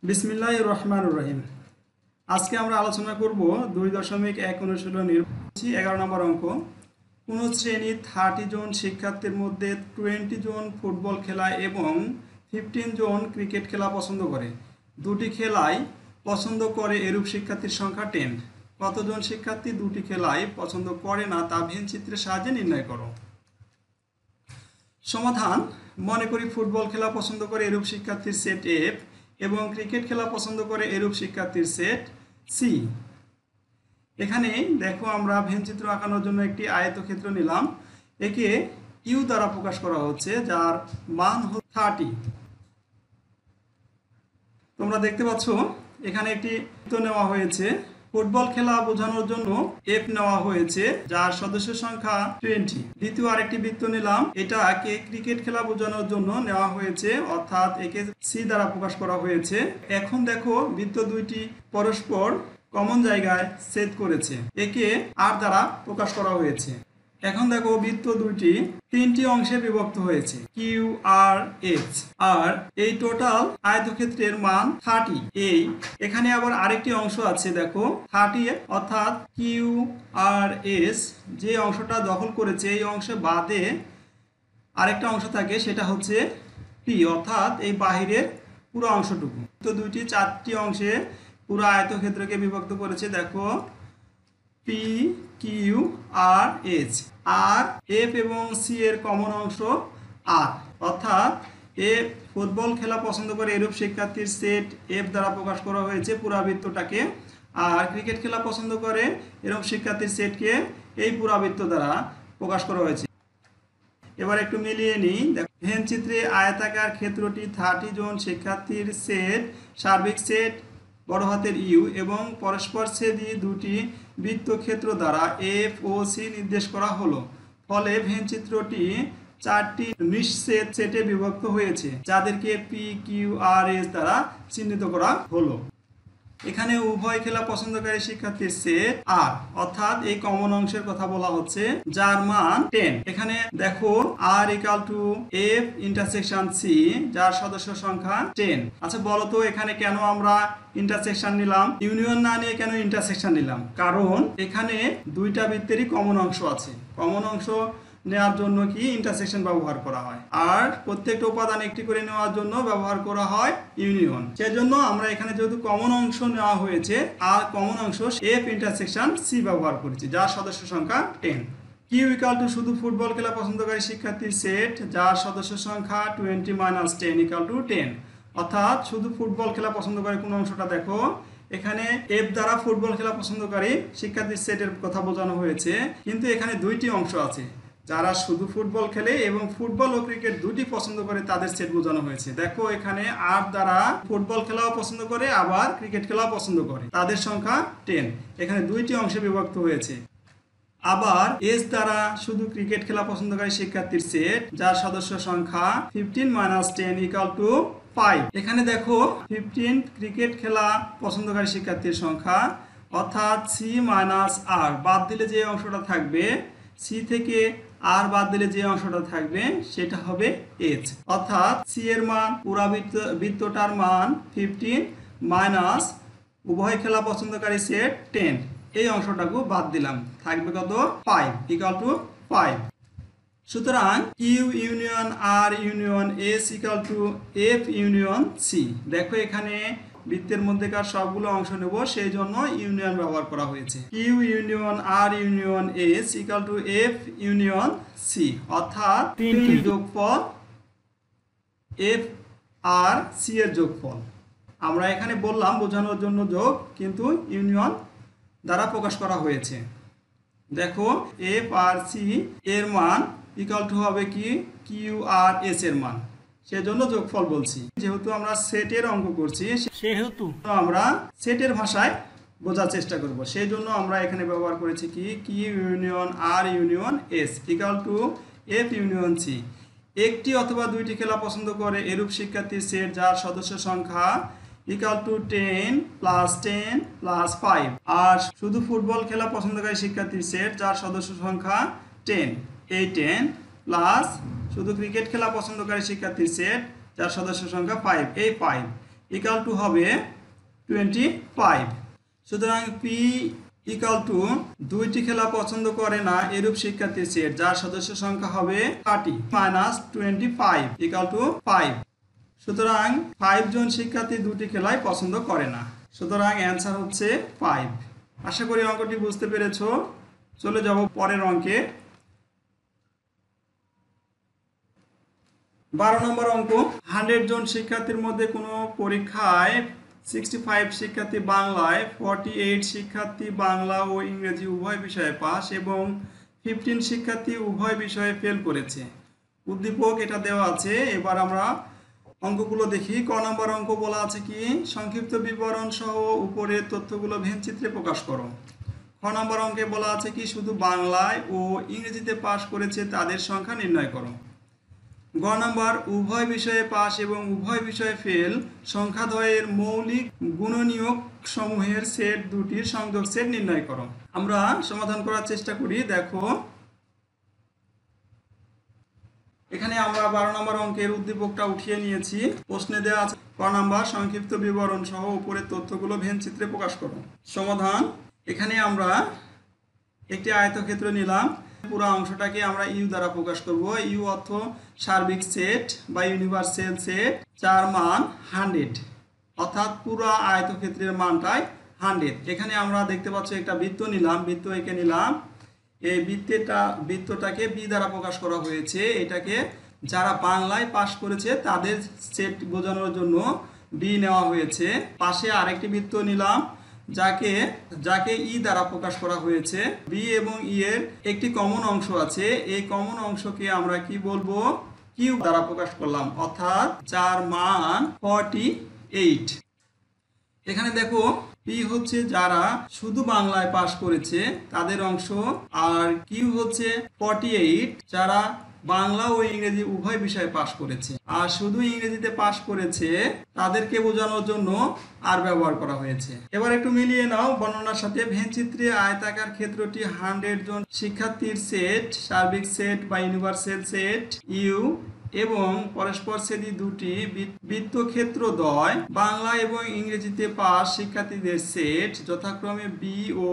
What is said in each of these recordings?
বিসমিল্লাহির রহমানির রহিম। আজকে আমরা আলোচনা করব 2.1 অনুশীলনীর 11 নম্বর অঙ্ক। কোন শ্রেণীর 30 জন শিক্ষার্থীর মধ্যে 20 জন ফুটবল খেলা এবং 15 জন ক্রিকেট খেলা পছন্দ করে। দুটি খেলাই পছন্দ করে এরূপ শিক্ষার্থীর সংখ্যা 10। কতজন শিক্ষার্থী দুটি খেলাই পছন্দ করে না তা ভিন্ন চিত্রের সাহায্যে নির্ণয় করো। সমাধান: মনে করি ফুটবল খেলা পছন্দ করে এরূপ শিক্ষার্থীর সেট এফ এবং ক্রিকেট খেলা পছন্দ করে এরূপ শিক্ষার্থীর সেট সি। এখানে দেখো আমরা ভেনচিত্র আঁকানোর জন্য একটি আয়তক্ষেত্র নিলাম। একে ইউ দ্বারা প্রকাশ করা হচ্ছে, যার মান 30। তোমরা দেখতে পাচ্ছ এখানে একটি বৃত্ত নেওয়া হয়েছে। ফুটবল খেলা বোঝানোর জন্য এফ নেওয়া হয়েছে, যার সদস্য সংখ্যা 20। দ্বিতীয় আরেকটি বৃত্ত নিলাম, এটাকে ক্রিকেট খেলা বোঝানোর জন্য নেওয়া হয়েছে, অর্থাৎ একে সি দ্বারা প্রকাশ করা হয়েছে। এখন দেখো বৃত্ত দুইটি পরস্পর কমন জায়গায় ছেদ করেছে, একে আর দ্বারা প্রকাশ করা হয়েছে। এখন দেখো বৃত্ত দুইটি 3টি অংশে বিভক্ত হয়েছে, কিউ আর এস, আর এই টোটাল আয়তক্ষেত্রের মান 30। এখানে আবার আরেকটি অংশ আছে, দেখো 30, অর্থাৎ কিউ আর এস যে অংশটা দখল করেছে এই অংশে বাদে আরেকটা অংশ থাকে, সেটা হচ্ছে পি, অর্থাৎ এই বাহিরের পুরো অংশটুকু। তো দুইটি 4টি অংশে পুরো আয়তক্ষেত্রকে বিভক্ত করেছে। দেখো পি, কিউ আর এস, আর এফ এবং সি এর কমন অংশ আর, অর্থাৎ এফ ফুটবল খেলা পছন্দ করে এরূপ শিক্ষার্থীর সেট এফ দ্বারা প্রকাশ করা হয়েছে পুরাবৃত্তটাকে, আর ক্রিকেট খেলা পছন্দ করে এরূপ শিক্ষার্থীর সেটকে এই পুরাবৃত্ত দ্বারা প্রকাশ করা হয়েছে। এবার একটু মিলিয়ে নিই। ভেন চিত্রে আয়তাকার ক্ষেত্রটি 30 জন শিক্ষার্থীর সেট, সার্বিক সেট বড় হাতের ইউ এবং পরস্পরছেদী দুটি বৃত্তক্ষেত্র দ্বারা এফ ও সি নির্দেশ করা হলো। ফলে ভেন চিত্রটি 4টি নিঃছেদ সেটে বিভক্ত হয়েছে, যাদেরকে পি, কিউ আর এস দ্বারা চিহ্নিত করা হলো। এখানে উভয় খেলা পছন্দকারী শিক্ষার্থীর সেট আর, অর্থাৎ এই কমন অংশের কথা বলা হচ্ছে, যার মান 10। এখানে দেখো R equal to F intersection C, যার সদস্য সংখ্যা 10। আচ্ছা বলো তো এখানে কেন আমরা ইন্টারসেকশন নিলাম, ইউনিয়ন না নিয়ে কেন ইন্টারসেকশন নিলাম? কারণ এখানে দুইটা বৃত্তেরই কমন অংশ আছে। কমন অংশ নেওয়ার জন্য কি ইন্টারসেকশন ব্যবহার করা হয়, আর প্রত্যেকটা উপাদান একটি করে নেওয়ার জন্য ব্যবহার করা হয় ইউনিয়ন। সেজন্য আমরা এখানে যেহেতু কমন অংশ নেওয়া হয়েছে আর কমন অংশ এফ ইন্টারসেকশন সি ব্যবহার করেছি, যার সদস্য সংখ্যা 10। কিউ ইকুয়াল টু শুধু ফুটবল খেলা পছন্দকারী শিক্ষার্থীর সেট, যার সদস্য সংখ্যা 20 - 10 ইকুয়াল টু 10, অর্থাৎ শুধু ফুটবল খেলা পছন্দকারী কোন অংশটা দেখো, এখানে এফ দ্বারা ফুটবল খেলা পছন্দকারী শিক্ষার্থীর সেটের কথা বোঝানো হয়েছে, কিন্তু এখানে দুইটি অংশ আছে, যারা শুধু ফুটবল খেলে এবং ফুটবল ও ক্রিকেট দুটি পছন্দ করে তাদের সেট বোঝানো হয়েছে। দেখো এখানে আর দ্বারা ফুটবল খেলাও পছন্দ করে আবার ক্রিকেট খেলাও পছন্দ করে, তাদের সংখ্যা 10। এখানে দুইটি অংশে বিভক্ত হয়েছে। আবার এস দ্বারা শুধু ক্রিকেট খেলা পছন্দকারী শিক্ষার্থীর সেট, যার সদস্য সংখ্যা 15 - 10 ইকুয়াল টু 5। এখানে দেখো 15 ক্রিকেট খেলা পছন্দকারী শিক্ষার্থীর সংখ্যা, অর্থাৎ সি মাইনাস আর বাদ দিলে যে অংশটা থাকবে, সি থেকে আর বাদ দিলে যে অংশটা থাকবে সেটা হবে এইচ, অর্থাৎ সি এর মান পুরা বৃত্তটার মান 15 মাইনাস উভয় খেলা পছন্দকারী সেট 10, এই অংশটাকে বাদ দিলাম, থাকবে কত? 5 ইকুয়াল টু 5। সুতরাং Q union R union S equal to F union C. দেখো এখানে বৃত্তের মধ্যেকার সবগুলো অংশ নেব, সেই জন্য ইউনিয়ন ব্যবহার করা হয়েছে। Q union R union S equal to F union C, অর্থাৎ তিনটি যোগফল এফ আর সি এর যোগফল। আমরা এখানে বললাম বোঝানোর জন্য যোগ, কিন্তু ইউনিয়ন দ্বারা প্রকাশ করা হয়েছে। দেখো এফ আর সি এর মান ইকুয়াল টু হবে কি কিউ আর এস এর মান, সেজন্য যোগফল বলছি। যেহেতু আমরা সেটের অঙ্ক করছি সেহেতু আমরা সেটের ভাষায় বোঝার চেষ্টা করব, সেই জন্য আমরা এখানে ব্যবহার করেছি কি Q union R union S equal to F union C. একটি অথবা দুইটি খেলা পছন্দ করে এরূপ শিক্ষার্থীর সেট, যার সদস্য সংখ্যা ইকুয়াল টু 10 + 10 + 5, আর শুধু ফুটবল খেলা পছন্দকারী শিক্ষার্থীর সেট, যার সদস্য সংখ্যা 10, এই 10 প্লাস শুধু ক্রিকেট খেলা পছন্দকারী শিক্ষার্থীর সেট, যার সদস্য সংখ্যা 5, এই 5, ইকাল টু হবে 25। সুতরাং পি ইকাল টু 2টি খেলা পছন্দ করে না এরূপ শিক্ষার্থীর সেট যার সদস্য সংখ্যা হবে 30 মাইনাস 25 ইকাল টু 5। সুতরাং 5 জন শিক্ষার্থী 2টি খেলাই পছন্দ করে না, সুতরাং অ্যান্সার হচ্ছে 5। আশা করি অঙ্কটি বুঝতে পেরেছো। চলে যাব পরের অঙ্কে। 12 নম্বর অঙ্ক। 100 জন শিক্ষার্থীর মধ্যে কোনো পরীক্ষায় 65 শিক্ষার্থী বাংলায়, 48 শিক্ষার্থী বাংলা ও ইংরেজি উভয় বিষয়ে পাস এবং 15 শিক্ষার্থী উভয় বিষয়ে ফেল করেছে। উদ্দীপক এটা দেওয়া আছে। এবার আমরা অঙ্কগুলো দেখি। ক নম্বর অঙ্ক বলা আছে কি, সংক্ষিপ্ত বিবরণ সহ উপরের তথ্যগুলো ভেনচিত্রে প্রকাশ করো। খ নম্বর অঙ্কে বলা আছে কি, শুধু বাংলায় ও ইংরেজিতে পাস করেছে তাদের সংখ্যা নির্ণয় করো। গ নম্বর, উভয় বিষয়ে পাস এবং উভয় বিষয়ে ফেল সংখ্যাদ্বয়ের মৌলিক গুণনীয়ক সমূহের সেট দুটির সংযোগ সেট নির্ণয় করো। আমরা সমাধান করার চেষ্টা করি। দেখো এখানে আমরা 12 নম্বর অঙ্কের উদ্দীপকটা উঠিয়ে নিয়েছি। প্রশ্নে দেওয়া আছে ক নম্বর, সংক্ষিপ্ত বিবরণ সহ উপরের তথ্যগুলো ভেনচিত্রে প্রকাশ করো। সমাধান, এখানে আমরা একটি আয়তক্ষেত্র নিলাম। পুরো অংশটাকে আমরা ইউ দ্বারা প্রকাশ করব। ইউ অর্থ সার্বিক সেট বা ইউনিভার্সাল সেট, যার মান 100, অর্থাৎ পুরো আয়তক্ষেত্রের মানটাই 100। এখানে আমরা দেখতে পাচ্ছি একটা বৃত্ত নিলাম, বৃত্ত এঁকে নিলাম। এই বৃত্তটাকে বি দ্বারা প্রকাশ করা হয়েছে। এটাকে যারা বাংলায় পাস করেছে তাদের সেট বোঝানোর জন্য বি নেওয়া হয়েছে। পাশে আরেকটি বৃত্ত নিলাম যাকে ই দ্বারা প্রকাশ করা হয়েছে। বি এবং ই এর একটি কমন অংশ আছে। এই কমন অংশকে আমরা কি বলবো, কিউ দ্বারা প্রকাশ করলাম, অর্থাৎ যার মান 48। এখানে দেখো পি হচ্ছে যারা শুধু বাংলায় পাস করেছে তাদের অংশ, আর কিউ হচ্ছে 48 যারা বাংলা ও ইংরেজি উভয় বিষয়ে পাস করেছে। আর শুধু ইংরেজিতে পাস করেছে তাদেরকে বোঝানোর জন্য আর ব্যবহার করা হয়েছে। এবার একটু মিলিয়ে নাও বর্ণনার সাথে। ভেনচিত্রে আয়তাকার ক্ষেত্রটি 100 জন শিক্ষার্থীর সেট, সার্বিক সেট বা ইউনিভার্সাল সেট ইউ এবং পরস্পরছেদী দুটি বৃত্তক্ষেত্রদ্বয় বাংলা এবং ইংরেজিতে পাস শিক্ষার্থীদের সেট যথাক্রমে বি ও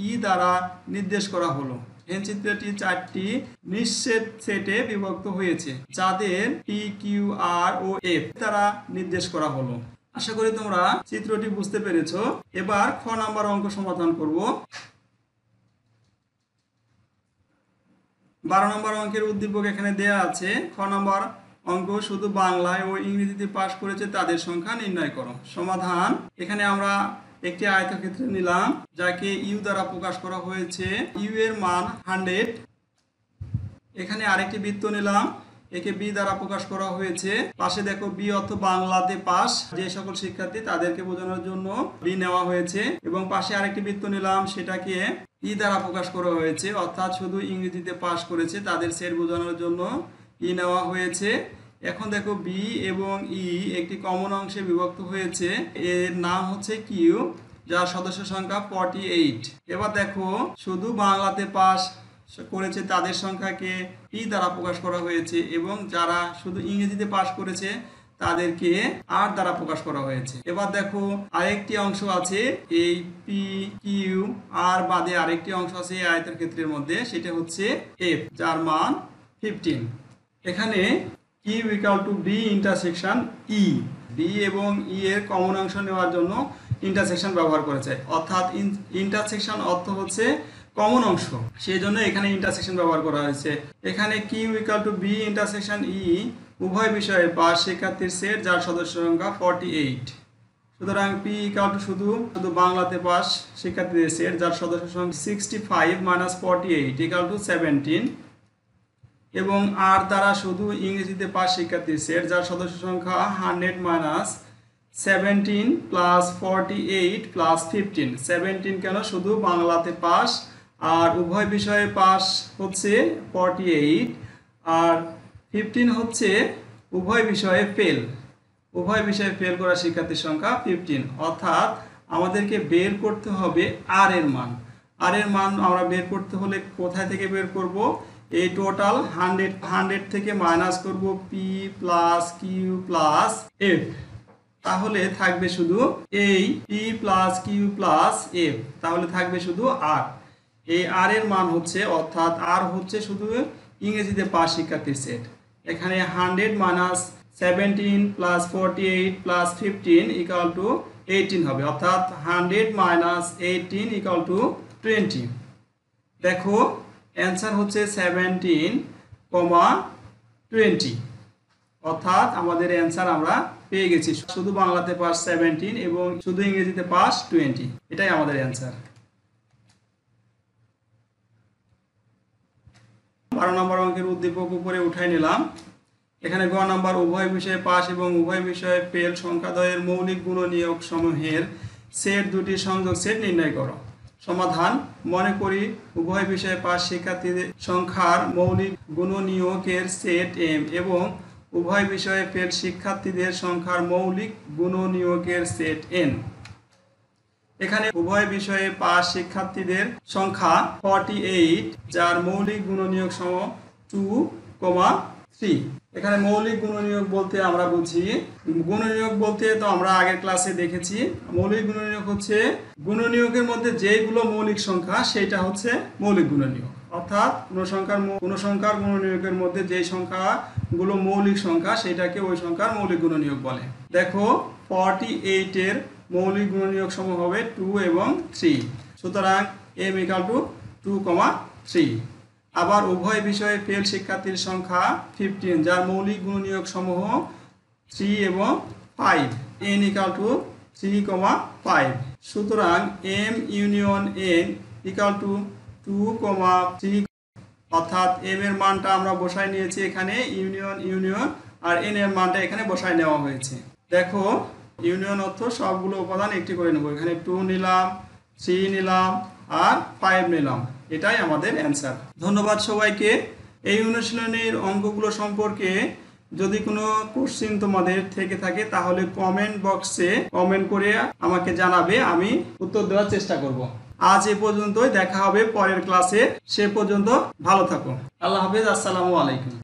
ই দ্বারা নির্দেশ করা হলো। ভেনচিত্রটি 4টি নিঃছেদ সেটে বিভক্ত হয়েছে যাদের পি, কিউ, আর ও এফ দ্বারা নির্দেশ করা হলো। আশা করি তোমরা চিত্রটি বুঝতে পেরেছো। এবার খ নাম্বার অঙ্ক সমাধান করব। 12 নম্বর অঙ্কের উদ্দীপক এখানে দেয়া আছে। খ নম্বর অঙ্ক, শুধু বাংলায় ও ইংরেজিতে পাস করেছে তাদের সংখ্যা নির্ণয় করো। সমাধান, এখানে আমরা একটি আয়তক্ষেত্র নিলাম যাকে ইউ দ্বারা প্রকাশ করা হয়েছে। ইউ এর মান 100। এখানে আরেকটি বৃত্ত নিলাম, একে বি দ্বারা প্রকাশ করা হয়েছে। পাশে দেখো বি অর্থ বাংলাতে পাস যে সকল শিক্ষার্থী তাদেরকে বোঝানোর জন্য বি নেওয়া হয়েছে। এবং পাশে আরেকটি বৃত্ত নিলাম, সেটাকে ই দ্বারা প্রকাশ করা হয়েছে, অর্থাৎ শুধু ইংরেজিতে পাস করেছে তাদের সেট বোঝানোর জন্য ই নেওয়া হয়েছে। এখন দেখো বি এবং ই একটি কমন অংশে বিভক্ত হয়েছে। এর নাম হচ্ছে কিউ, যার সদস্য সংখ্যা 48। এবার দেখো শুধু বাংলাতে পাস করেছে তাদের সংখ্যাকে ই দ্বারা প্রকাশ করা হয়েছে এবং যারা শুধু ইংরেজিতে পাস করেছে তাদেরকে আর দ্বারা প্রকাশ করা হয়েছে। এবার দেখো আরেকটি অংশ আছে, এই পি, কিউ, আর বাদে আরেকটি অংশ আছে এই আয়তের ক্ষেত্রের মধ্যে, সেটা হচ্ছে এফ, যার মান 15। এখানে Q equal to B intersection E, B এবং ই এর কমন অংশ নেওয়ার জন্য ইন্টারসেকশন ব্যবহার করেছে, অর্থাৎ ইন্টারসেকশন অর্থ হচ্ছে কমন অংশ, সেই জন্য এখানে ইন্টারসেকশন ব্যবহার করা হয়েছে। এখানে Q equal to B intersection E উভয় বিষয়ে পাস শিক্ষার্থীর সেট যার সদস্য সংখ্যা 48। সুতরাং পি ইকুয়াল টু শুধু বাংলাতে পাস শিক্ষার্থীদের সেট যার সদস্য সংখ্যা 65 মাইনাস 48 ইকুয়াল টু 17 এবং আর দ্বারা শুধু ইংরেজিতে পাস শিক্ষার্থীর সেট যার সদস্য সংখ্যা 100 মাইনাস 17 প্লাস 48 প্লাস 15। 17 কেন, শুধু বাংলাতে পাস, আর উভয় বিষয়ে পাস হচ্ছে 48, আর 15 হচ্ছে উভয় বিষয়ে ফেল। উভয় বিষয়ে ফেল করা শিক্ষার্থীর সংখ্যা 15, অর্থাৎ আমাদেরকে বের করতে হবে আর এর মান। আর এর মান আমরা বের করতে হলে কোথায় থেকে বের করব, এই টোটাল 100 থেকে মাইনাস করব P plus Q plus F. তাহলে থাকবে শুধু এই P plus Q plus F, তাহলে থাকবে শুধু আর। এই আর এর মান হচ্ছে, অর্থাৎ আর হচ্ছে শুধু ইংরেজিতে পাস শিক্ষার্থীর সেট। এখানে 100 minus 17 plus 48 plus 15 equal to 18 হবে, অর্থাৎ 100 মাইনাস 18 ইকুয়াল টু 20। দেখো অ্যান্সার হচ্ছে 17,20, অর্থাৎ আমাদের অ্যান্সার আমরা পেয়ে গেছি। শুধু বাংলাতে পাস 17 এবং শুধু ইংরেজিতে পাস 20, এটাই আমাদের অ্যান্সার। 12 নম্বর অঙ্কের উদ্দীপক উপরে উঠাই নিলাম। এখানে গ নাম্বার, উভয় বিষয়ে পাস এবং উভয় বিষয়ে ফেল সংখ্যাদ্বয়ের মৌলিক গুণনীয়ক সমূহের সেট দুটি সংযোগ সেট নির্ণয় করো। সমাধান: মনে করি উভয় বিষয়ে পাস শিক্ষার্থীদের সংখ্যার মৌলিক গুণনীয়কের সেট এম এবং উভয় বিষয়ে ফেল শিক্ষার্থীদের সংখ্যার মৌলিক গুণনীয়কের সেট এন। এখানে উভয় বিষয়ে পাস শিক্ষার্থীদের সংখ্যা 48, যার মৌলিক গুণনীয়ক সম 2,3। এখানে মৌলিক গুণনীয়ক বলতে আমরা বুঝি, গুণনীয়ক বলতে তো আমরা আগের ক্লাসে দেখেছি, মৌলিক গুণনীয়ক হচ্ছে গুণনীয়কের মধ্যে যেগুলো মৌলিক সংখ্যা সেটা হচ্ছে মৌলিক গুণনীয়ক। অর্থাৎ কোনো সংখ্যার গুণনীয়কের মধ্যে যেই সংখ্যাগুলো মৌলিক সংখ্যা সেটাকে ওই সংখ্যার মৌলিক গুণনীয়ক বলে। দেখো 48 এর মৌলিক গুণনীয়ক সম হবে 2 এবং 3, সুতরাং m ইকুয়াল টু 2,3। আবার উভয় বিষয়ে ফেল শিক্ষার্থীর সংখ্যা 15, যার মৌলিক গুণনীয়ক সমূহ 3 এবং 5, n ইকুয়াল টু 3,5। সুতরাং m union n equal to 2,3, অর্থাৎ m এর মানটা আমরা বসাই নিয়েছি এখানে, ইউনিয়ন আর n এর মানটা এখানে বসাই নেওয়া হয়েছে। দেখো ইউনিয়ন অর্থ সবগুলো উপাদান একটি করে নেব। এখানে 2 নিলাম, 3 নিলাম আর 5 নিলাম, এটাই আমাদের অ্যান্সার। ধন্যবাদ সবাইকে। এই অনুশীলনীর অঙ্কগুলো সম্পর্কে যদি কোনো কোশ্চেন তোমাদের থেকে থাকে তাহলে কমেন্ট বক্সে কমেন্ট করে আমাকে জানাবে, আমি উত্তর দেওয়ার চেষ্টা করব। আজ এ পর্যন্তই, দেখা হবে পরের ক্লাসে। সে পর্যন্ত ভালো থাকো। আল্লাহ হাফেজ, আসসালামু আলাইকুম।